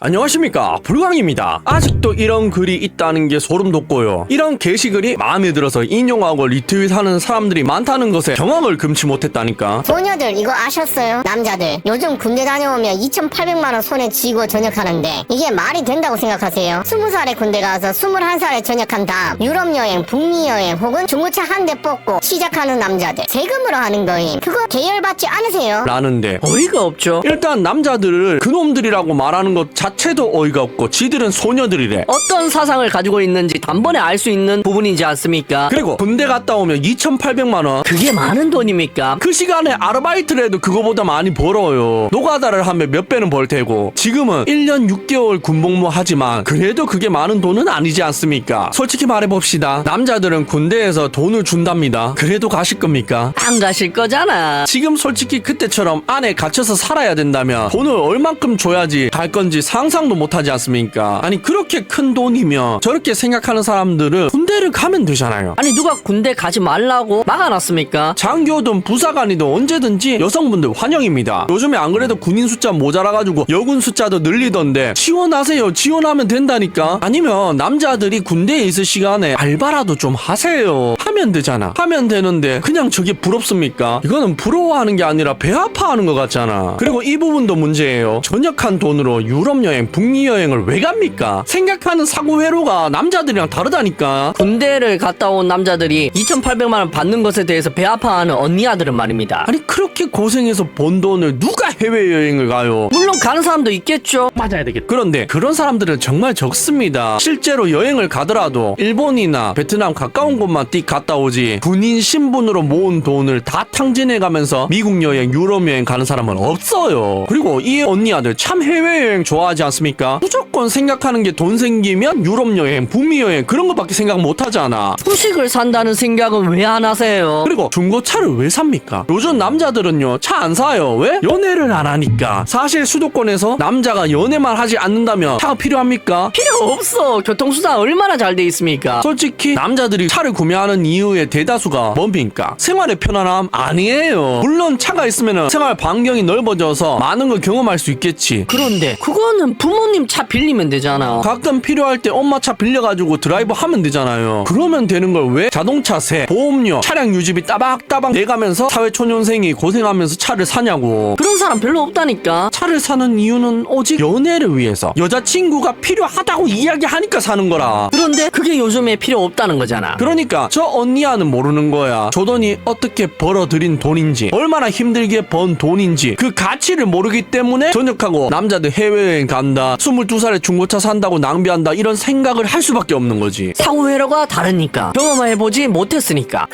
안녕하십니까, 불광입니다. 아직도 이런 글이 있다는 게 소름 돋고요. 이런 게시글이 마음에 들어서 인용하고 리트윗하는 사람들이 많다는 것에 경악을 금치 못했다니까. 소녀들 이거 아셨어요? 남자들 요즘 군대 다녀오면 2,800만원 손에 쥐고 전역하는데 이게 말이 된다고 생각하세요? 20살에 군대 가서 21살에 전역한 다음 유럽여행, 북미여행 혹은 중고차 한 대 뽑고 시작하는 남자들 세금으로 하는 거임. 그거 계열받지 않으세요? 라는데 어이가 없죠. 일단 남자들을 그놈들이라고 말하는 것 자체도 어이가 없고 지들은 소녀들이래. 어떤 사상을 가지고 있는지 단번에 알 수 있는 부분이지 않습니까? 그리고 군대 갔다 오면 2,800만원, 그게 많은 돈입니까? 그 시간에 아르바이트를 해도 그거보다 많이 벌어요. 노가다를 하면 몇 배는 벌 테고. 지금은 1년 6개월 군복무 하지만 그래도 그게 많은 돈은 아니지 않습니까? 솔직히 말해봅시다. 남자들은 군대에서 돈을 준답니다. 그래도 가실 겁니까? 안 가실 거잖아. 지금 솔직히 그때처럼 안에 갇혀서 살아야 된다면 돈을 얼만큼 줘야지 갈 건지 상상도 못하지 않습니까? 아니, 그렇게 큰 돈이면 저렇게 생각하는 사람들은 군대를 가면 되잖아요. 아니 누가 군대 가지 말라고 막아놨습니까? 장교든 부사관이든 언제든지 여성분들 환영입니다. 요즘에 안 그래도 군인 숫자 모자라가지고 여군 숫자도 늘리던데 지원하세요. 지원하면 된다니까. 아니면 남자들이 군대에 있을 시간에 알바라도 좀 하세요. 하면 되잖아. 하면 되는데 그냥 저게 부럽습니까? 이거는 부러워하는 게 아니라 배 아파하는 것 같잖아. 그리고 이 부분도 문제예요. 전역한 돈으로 유럽 여행, 북미 여행을 왜 갑니까? 생각하는 사고 회로가 남자들이랑 다르다니까. 군대를 갔다 온 남자들이 2,800만 원 받는 것에 대해서 배 아파하는 언니 아들은 말입니다. 아니, 그렇게 고생해서 번 돈을 누가 해외여행을 가요? 물론 가는 사람도 있겠죠. 맞아야 되겠다. 그런데 그런 사람들은 정말 적습니다. 실제로 여행을 가더라도 일본이나 베트남 가까운 곳만 띡 갔다 오지 군인 신분으로 모은 돈을 다 탕진해가면서 미국 여행, 유럽 여행 가는 사람은 없어요. 그리고 이 언니 아들 참 해외여행 좋아하지 않습니까? 무조건 생각하는 게 돈 생기면 유럽 여행, 북미 여행 그런 거밖에 생각 못 하잖아. 후식을 산다는 생각은 왜 안 하세요? 그리고 중고차를 왜 삽니까? 요즘 남자들은요, 차 안 사요. 왜? 연애를 안 하니까. 사실 수도권에서 남자가 연애만 하지 않는다면 차가 필요합니까? 필요 없어. 교통수단 얼마나 잘 돼 있습니까? 솔직히 남자들이 차를 구매하는 이유의 대다수가 뭡니까? 생활의 편안함? 아니에요. 물론 차가 있으면 생활 반경이 넓어져서 많은 걸 경험할 수 있겠지. 그런데 그거는 부모님 차 빌리면 되잖아. 가끔 필요할 때 엄마 차 빌려가지고 드라이브 하면 되잖아요. 그러면 되는 걸 왜 자동차세, 보험료, 차량 유지비 따박따박 내가면서 사회초년생이 고생하면서 차를 사냐고. 그런 사람 별로 없다니까. 차를 사는 이유는 오직 연애를 위해서, 여자친구가 필요하다고 이야기하니까 사는 거라. 그런데 그게 요즘에 필요 없다는 거잖아. 그러니까 저 언니야는 모르는 거야. 저 돈이 어떻게 벌어들인 돈인지, 얼마나 힘들게 번 돈인지 그 가치를 모르기 때문에 전역하고 남자들 해외여행 간다, 22살에 중고차 산다고 낭비한다, 이런 생각을 할 수밖에 없는 거지. 사고회로가 다르니까, 경험해보지 못했으니까.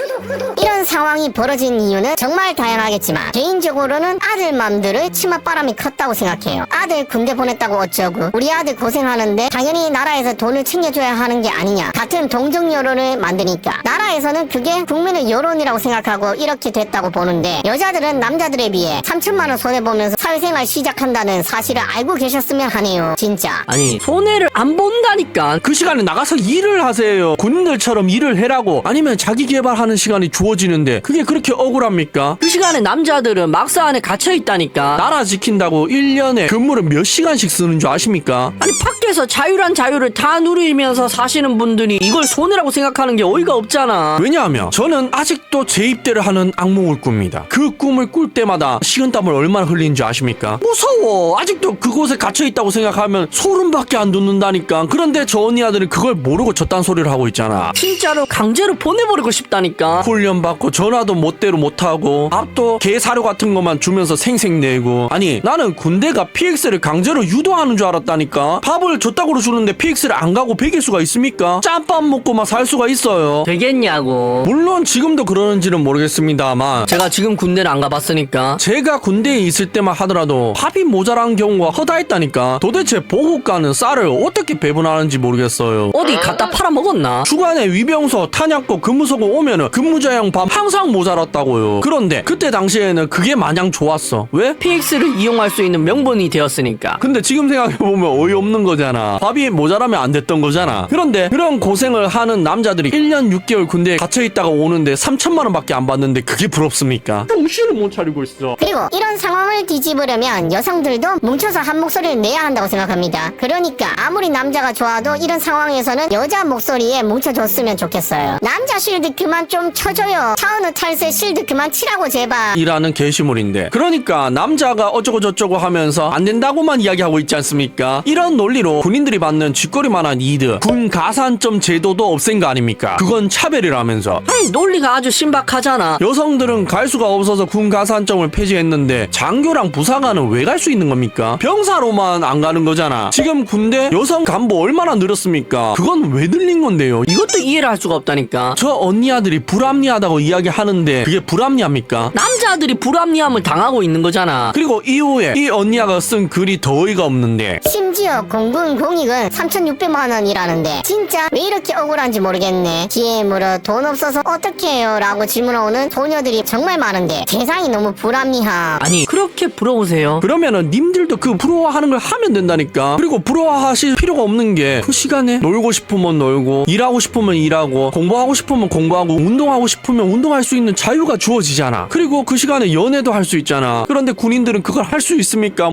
이런 상황이 벌어진 이유는 정말 다양하겠지만 개인적으로는 아들 맘들의 치맛바람이 컸다고 생각해요. 아들 군대 보냈다고 어쩌고, 우리 아들 고생하는데 당연히 나라에서 돈을 챙겨줘야 하는 게 아니냐, 같은 동정 여론을 만드니까 나라에서는 그게 국민의 여론이라고 생각하고 이렇게 됐다고 보는데, 여자들은 남자들에 비해 3천만 원 손해보면서 사회생활 시작한다는 사실을 알고 계셨으면 하네요. 진짜. 아니 손해를 안 본다니까. 그 시간에 나가서 일을 하세요. 군인들처럼 일을 해라고. 아니면 자기 개발하는 시간이 주어지는데 그게 그렇게 억울합니까? 그 시간에 남자들은 막사 안에 갇혀있다니까. 나라 지킨다고 1년에 근무를 몇 시간씩 쓰는 줄 아십니까? 아니 밖에서 자유란 자유를 다 누리면서 사시는 분들이 이걸 손해라고 생각하는 게 어이가 없잖아. 왜냐하면 저는 아직도 재입대를 하는 악몽을 꿉니다. 그 꿈을 꿀 때마다 식은땀을 얼마나 흘리는지 아십니까? 무서워. 아직도 그곳에 갇혀있다고 생각하면 소름밖에 안 돋는다니까. 그런데 저 언니 아들은 그걸 모르고 저딴 소리를 하고 있잖아. 진짜로 강제로 보내버리고 싶다니까. 훈련받고 전화도 멋대로 못하고 밥도 개사료 같은 것만 주면서 생색내고. 아니, 나는 군대가 PX를 강제로 유도하는 줄 알았다니까. 밥을 줬다고 주는데 PX를 안 가고 베길 수가 있습니까? 짬밥 먹고만 살 수가 있어요. 되겠냐고. 물론 지금도 그러는지는 모르겠습니다만 제가 지금 군대를 안 가봤으니까. 제가 군대에 있을 때만 하더라도 밥이 모자란 경우가 허다했다니까. 도대체 보급가는 쌀을 어떻게 배분하는지 모르겠어요. 어디 갖다 팔아먹었나? 주간에 위병소, 탄약고, 근무소고 오면은 근무자용 밥 항상 모자랐다고요. 그런데 그때 당시에는 그게 마냥 좋았어. 왜? PX를 이용할 수 있는 명분이 되었으니까. 근데 지금 생각해보면 어이없는 거잖아. 밥이 모자라면 안 됐던 거잖아. 그런데 그런 고생을 하는 남자들이 1년 6개월 군대에 갇혀있다가 오는데 3천만 원밖에 안 받는데 그게 부럽습니까? 정신을 못 차리고 있어. 그리고 이런 상황을 뒤집으려면 여성들도 뭉쳐서 한 목소리를 내야 내야 한다고 생각합니다. 그러니까 아무리 남자가 좋아도 이런 상황에서는 여자 목소리에 뭉쳐줬으면 좋겠어요. 남자 실드 그만 좀 쳐줘요. 차은우 탈세 실드 그만 치라고 제발. 이라는 게시물인데, 그러니까 남자가 어쩌고 저쩌고 하면서 안 된다고만 이야기하고 있지 않습니까? 이런 논리로 군인들이 받는 쥐꼬리만한 이득, 군 가산점 제도도 없앤 거 아닙니까? 그건 차별이라면서. 아니 논리가 아주 신박하잖아. 여성들은 갈 수가 없어서 군 가산점을 폐지했는데 장교랑 부사관은 왜 갈 수 있는 겁니까? 병사로만 안 가는 거잖아. 지금 군대 여성 간부 얼마나 늘었습니까? 그건 왜 늘린 건데요? 이것도 이해를 할 수가 없다니까. 저 언니 아들이 불합리하다고 이야기하는데 그게 불합리합니까? 남자들이 불합리함을 당하고 있는 거잖아. 그리고 이후에 이 언니가 쓴 글이 더 어이가 없는데, 심지어 공군 공익은 3,600만 원이라는데 진짜 왜 이렇게 억울한지 모르겠네. DM으로 돈 없어서 어떻게 해요? 라고 질문하는 소녀들이 정말 많은데 세상이 너무 불합리함. 아니 그렇게 부러우세요? 그러면은 님들도 그 부러워하는 걸 하면 된다니까. 그리고 부러워하실 필요가 없는 게 그 시간에 놀고 싶으면 놀고, 일하고 싶으면 일하고, 공부하고 싶으면 공부하고, 운동하고 싶으면 운동할 수 있는 자유가 주어지잖아. 그리고 그 시간에 연애도 할 수 있잖아. 그런데 군인들은 그걸 할 수 있습니까?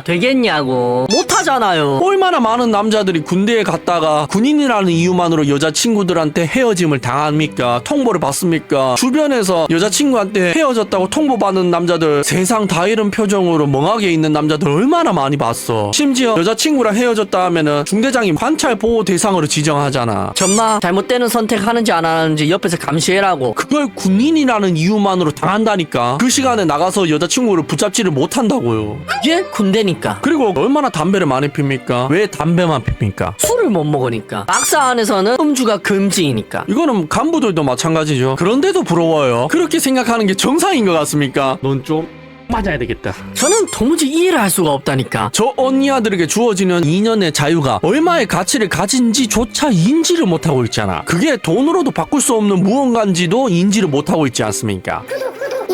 되겠냐고 못하잖아요. 얼마나 많은 남자들이 군대에 갔다가 군인이라는 이유만으로 여자친구들한테 헤어짐을 당합니까? 통보를 받습니까? 주변에서 여자친구한테 헤어졌다고 통보받는 남자들, 세상 다 잃은 표정으로 멍하게 있는 남자들 얼마나 많이 봤어. 심지어 여자친구랑 헤어졌다 하면은 중대장이 관찰 보호 대상으로 지정하잖아. 전마 잘못되는 선택하는지 안 하는지 옆에서 감시해라고. 그걸 군인이라는 이유만으로 당한다니까. 그 시간에 나가서 여자친구를 붙잡지를 못한다고요. 이게 군대니까. 그리고 얼마나 담배를 많이 핍니까? 왜 담배만 핍니까? 술을 못 먹으니까. 박사 안에서는 음주가 금지이니까. 이거는 간부들도 마찬가지죠. 그런데도 부러워요. 그렇게 생각하는 게 정상인 것 같습니까? 넌 좀 맞아야 되겠다. 저는 도무지 이해를 할 수가 없다니까. 저 언니 아들에게 주어지는 2년의 자유가 얼마의 가치를 가진지조차 인지를 못하고 있잖아. 그게 돈으로도 바꿀 수 없는 무언가인지도 인지를 못하고 있지 않습니까?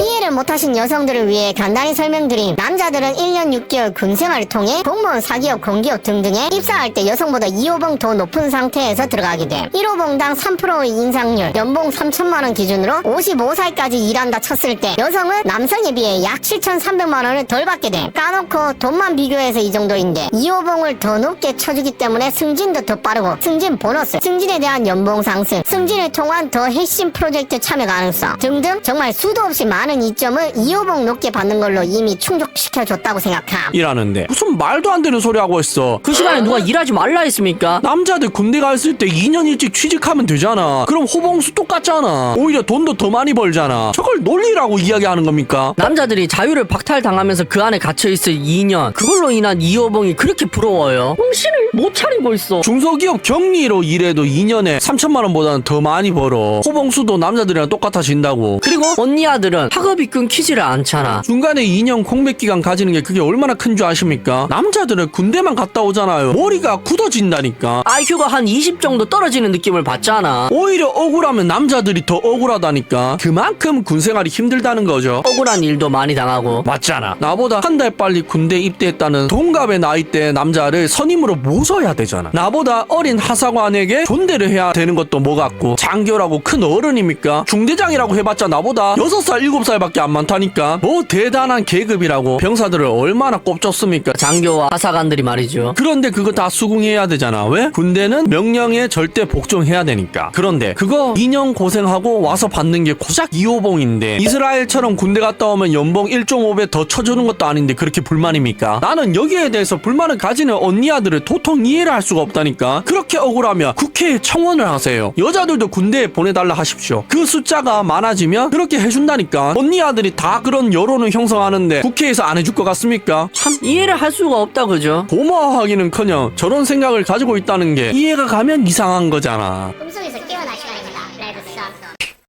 이해를 못하신 여성들을 위해 간단히 설명드림. 남자들은 1년 6개월 군생활을 통해 공무원, 사기업, 공기업 등등에 입사할 때 여성보다 2호봉 더 높은 상태에서 들어가게 돼. 1호봉당 3%의 인상률, 연봉 3천만 원 기준으로 55살까지 일한다 쳤을 때 여성은 남성에 비해 약 7,300만 원을 덜 받게 돼. 까놓고 돈만 비교해서 이 정도인데 2호봉을 더 높게 쳐주기 때문에 승진도 더 빠르고, 승진 보너스, 승진에 대한 연봉 상승, 승진을 통한 더 핵심 프로젝트 참여 가능성 등등 정말 수도 없이 많은 이점을 2호봉 높게 받는 걸로 이미 충족시켜줬다고 생각함. 이라는데 무슨 말도 안 되는 소리 하고 있어. 그 시간에 누가 일하지 말라 했습니까? 남자들 군대 갔을 때 2년 일찍 취직하면 되잖아. 그럼 호봉수 똑같잖아. 오히려 돈도 더 많이 벌잖아. 저걸 논리라고 이야기하는 겁니까? 남자들이 자유를 박탈당하면서 그 안에 갇혀있을 2년, 그걸로 인한 2호봉이 그렇게 부러워요. 정신을 못 차리고 있어. 중소기업 격리로 일해도 2년에 3천만 원보다는 더 많이 벌어. 호봉수도 남자들이랑 똑같아진다고. 그리고 언니 아들은 학업이 끊기지를 않잖아. 중간에 2년 공백 기간 가지는 게 그게 얼마나 큰 줄 아십니까? 남자들은 군대만 갔다 오잖아요. 머리가 굳어진다니까. IQ가 한 20 정도 떨어지는 느낌을 받잖아. 오히려 억울하면 남자들이 더 억울하다니까. 그만큼 군생활이 힘들다는 거죠. 억울한 일도 많이 당하고. 맞잖아. 나보다 한 달 빨리 군대 입대했다는 동갑의 나이대 남자를 선임으로 모셔야 되잖아. 나보다 어린 하사관에게 존대를 해야 되는 것도 뭐 같고, 장교라고 큰 어른입니까? 중대장이라고 해봤자 나보다 6살 7살밖에 안 많다니까. 뭐 대단한 계급이라고. 병사들을 얼마나 꼽줬습니까? 장교와 하사관들이 말이죠. 그런데 그거 다 수긍해야 되잖아. 왜? 군대는 명령에 절대 복종해야 되니까. 그런데 그거 2년 고생하고 와서 받는 게 고작 2호봉인데, 이스라엘처럼 군대 갔다 오면 연봉 1.5배 더 쳐주는 것도 아닌데 그렇게 불만입니까? 나는 여기에 대해서 불만을 가지는 언니 아들을 도통 이해를 할 수가 없다니까. 그렇게 억울하면 국회에 청원을 하세요. 여자들도 군대에 보내달라 하십시오. 그 숫자가 많아지면 그렇게 해준다니까. 언니 아들이 다 그런 여론을 형성하는데 국회에서 안 해줄 것 같습니까? 참 이해를 할 수가 없다 그죠? 고마워하기는커녕 저런 생각을 가지고 있다는 게 이해가 가면 이상한 거잖아. 꿈속에서 깨어날 시간입니다. 레드 선.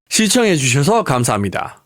시청해주셔서 감사합니다.